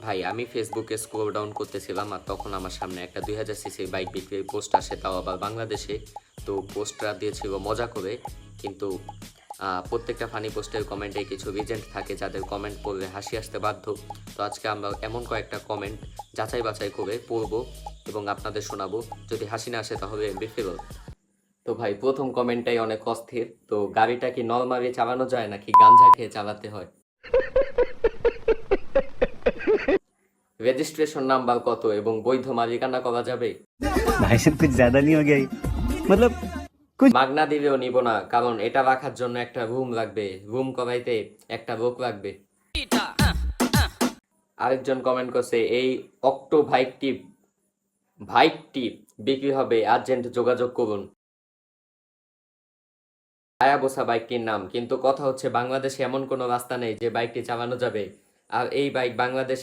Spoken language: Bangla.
ভাই আমি ফেসবুকে স্ক্রল ডাউন করতেছিলাম আর তখন আমার সামনে একটা 2000 সিসির বাইক বিক্রির পোস্ট আসে, তাও আবার বাংলাদেশে। তো পোস্টটা দিয়েছিল মজা করে, কিন্তু প্রত্যেকটা ফানি পোস্টের কমেন্টে কিছু রিজেন্ট থাকে যাদের কমেন্ট পড়লে হাসি আসতে বাধ্য। তো আজকে আমরা এমন কয়েকটা কমেন্ট যাচাই বাছাই করে পড়বো এবং আপনাদের শোনাবো। যদি হাসি না আসে তাহলে বিফেরত। তো ভাই প্রথম কমেন্টটাই অনেক অস্থির। তো গাড়িটা কি নরমালি চালানো যায় নাকি গাঞ্জা খেয়ে চালাতে হয়? রেজিস্ট্রেশন নাম্বার কত এবং বৈধ মালিকানা করা যাবে? भाई साहब कुछ ज्यादा नहीं हो गया ये? मतलब মাগনা দিলেও নিব না, কারণ এটা রাখার জন্য একটা রুম লাগবে, রুম করাইতে একটা লোক লাগবে। আরেকজন কমেন্ট করছে, এই অক্টো বাইকটি বিক্রি হবে, আর্জেন্ট যোগাযোগ করুন। হায়াবুসা বাইকটির নাম, কিন্তু কথা হচ্ছে বাংলাদেশে এমন কোনো রাস্তা নেই যে বাইকটি চালানো যাবে। আর এই বাইক বাংলাদেশে